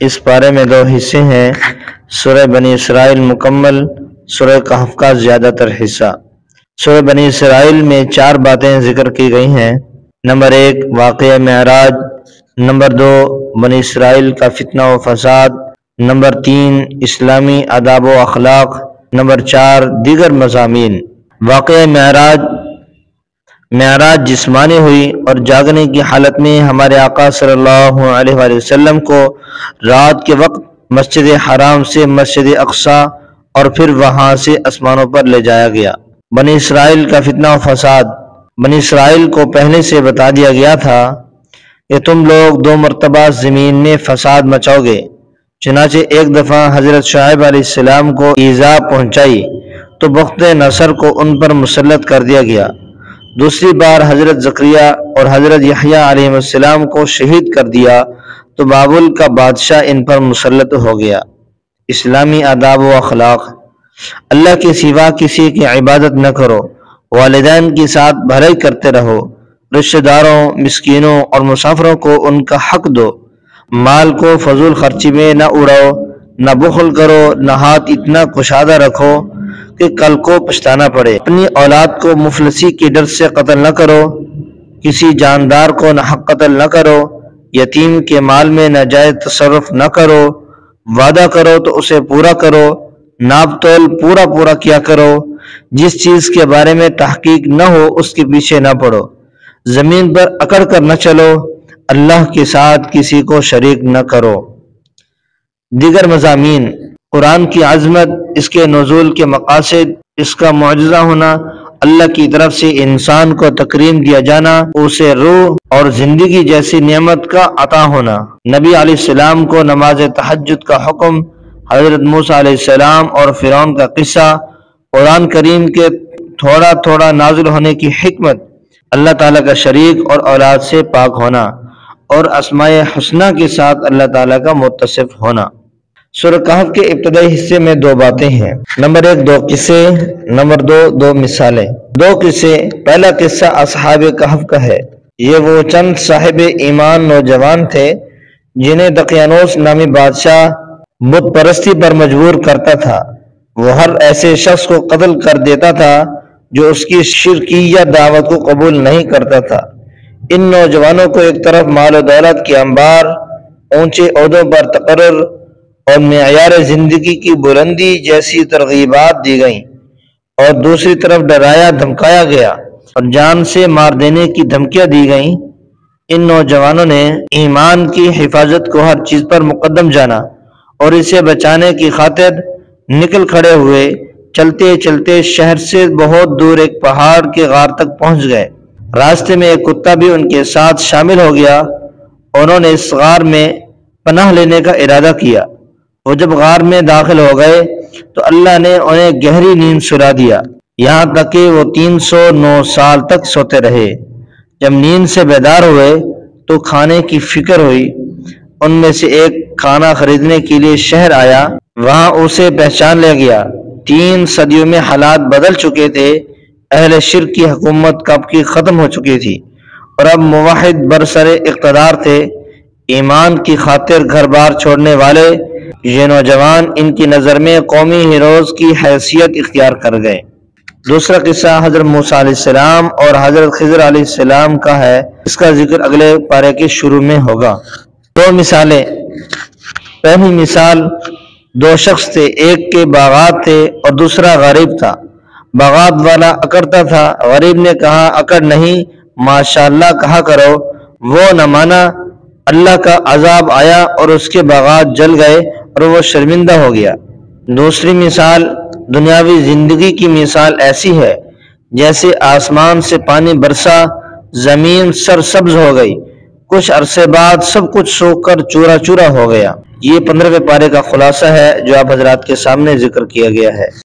اس پارے میں دو حصے ہیں، سورہ بنی اسرائیل مکمل، سورہ کہف کا زیادہ تر حصہ۔ سورہ بنی اسرائیل میں 4 باتیں ذکر کی گئی ہیں۔ نمبر 1 واقعہ معراج، نمبر 2 بنی اسرائیل کا فتنہ و فساد، نمبر 3 اسلامی آداب و اخلاق، نمبر 4 دیگر مضامین۔ واقعہ معراج جسمانی ہوئی اور جاگنے کی حالت میں ہمارے آقا صلی اللہ علیہ وآلہ وسلم کو رات کے وقت مسجد حرام سے مسجد اقصی اور پھر وہاں سے آسمانوں پر لے جایا گیا۔ بنی اسرائیل کا فتنہ و فساد، بنی اسرائیل کو پہلے سے بتا دیا گیا تھا کہ تم لوگ 2 مرتبہ زمین میں فساد مچاؤ گے۔ چنانچہ ایک دفعہ حضرت شعیب علیہ السلام کو ایذا پہنچائی تو بخت نصر کو ان پر مسلط کر دیا گیا۔ دوسری بار حضرت زکریا اور حضرت یحییٰ علیہ السلام کو شہید کر دیا تو بابل کا بادشاہ ان پر مسلط ہو گیا۔ اسلامی آداب و اخلاق، اللہ کے سوا کسی کی عبادت نہ کرو، والدین کے ساتھ بھلائی کرتے رہو، رشتہ داروں، مسکینوں اور مسافروں کو ان کا حق دو، مال کو فضول خرچی میں نہ اڑاؤ، نہ بخل کرو، نہ ہاتھ اتنا کشادہ رکھو کہ کل کو پچھتانا پڑے، اپنی اولاد کو مفلسی کے ڈر سے قتل نہ کرو، کسی جاندار کو ناحق قتل نہ کرو، یتیم کے مال میں ناجائز تصرف نہ کرو، وعدہ کرو تو اسے پورا کرو، ناپ تول پورا کیا کرو، جس چیز کے بارے میں تحقیق نہ ہو اس کے پیچھے نہ پڑو، زمین پر اکڑ کر نہ چلو، اللہ کے ساتھ کسی کو شریک نہ کرو۔ دیگر مضامین، قرآن کی عظمت، اس کے نزول کے مقاصد، اس کا معجزہ ہونا، اللہ کی طرف سے انسان کو تکریم دیا جانا، اسے روح اور زندگی جیسی نعمت کا عطا ہونا، نبی علیہ السلام کو نماز تہجد کا حکم، حضرت موسیٰ علیہ السلام اور فرعون کا قصہ، قرآن کریم کے تھوڑا نازل ہونے کی حکمت، اللہ تعالیٰ کا شریک اور اولاد سے پاک ہونا اور اسماء حسنہ کے ساتھ اللہ تعالیٰ کا متصف ہونا۔ سورہ کہف کے ابتدائی حصے میں 2 باتیں ہیں۔ نمبر 1 2 قصے، نمبر 2 مثالیں۔ 2 قصے، پہلا قصہ اصحاب کہف کا ہے۔ یہ وہ چند صاحب ایمان نوجوان تھے جنہیں دقیانوس نامی بادشاہ بت پرستی پر مجبور کرتا تھا۔ وہ ہر ایسے شخص کو قتل کر دیتا تھا جو اس کی شرکیہ دعوت کو قبول نہیں کرتا تھا۔ ان نوجوانوں کو ایک طرف مال و دولت کے انبار، اونچے عہدوں پر تقرر اور معیار زندگی کی بلندی جیسی ترغیبات دی گئیں، اور دوسری طرف ڈرایا دھمکایا گیا اور جان سے مار دینے کی دھمکیاں دی گئیں۔ ان نوجوانوں نے ایمان کی حفاظت کو ہر چیز پر مقدم جانا اور اسے بچانے کی خاطر نکل کھڑے ہوئے۔ چلتے چلتے شہر سے بہت دور ایک پہاڑ کے غار تک پہنچ گئے۔ راستے میں ایک کتا بھی ان کے ساتھ شامل ہو گیا۔ انہوں نے اس غار میں پناہ لینے کا ارادہ کیا۔ وہ جب غار میں داخل ہو گئے تو اللہ نے انہیں گہری نیند سلا دیا، یہاں تک کہ وہ 309 سال تک سوتے رہے۔ جب نیند سے بیدار ہوئے تو کھانے کی فکر ہوئی۔ ان میں سے ایک کھانا خریدنے کے لیے شہر آیا، وہاں اسے پہچان لیا گیا۔ 3 صدیوں میں حالات بدل چکے تھے، اہل شرک کی حکومت کب کی ختم ہو چکی تھی اور اب موحد برسر اقتدار تھے۔ ایمان کی خاطر گھر بار چھوڑنے والے یہ نوجوان ان کی نظر میں قومی ہیروز کی حیثیت اختیار کر گئے۔ دوسرا قصہ حضرت موسیٰ علیہ السلام اور حضرت خضر علیہ السلام کا ہے، اس کا ذکر اگلے پارے کے شروع میں ہوگا۔ 2 مثالیں۔ پہلی مثال، 2 شخص تھے، ایک کے باغات تھے اور دوسرا غریب تھا۔ باغات والا اکڑتا تھا، غریب نے کہا اکڑ نہیں، ماشاءاللہ کہا کرو۔ وہ نہ مانا، اللہ کا عذاب آیا اور اس کے باغات جل گئے اور وہ شرمندہ ہو گیا۔ دوسری مثال، دنیاوی زندگی کی مثال ایسی ہے جیسے آسمان سے پانی برسا، زمین سرسبز ہو گئی، کچھ عرصے بعد سب کچھ سوکھ کر چورا چورا ہو گیا۔ یہ 15ویں پارے کا خلاصہ ہے جو آپ حضرات کے سامنے ذکر کیا گیا ہے۔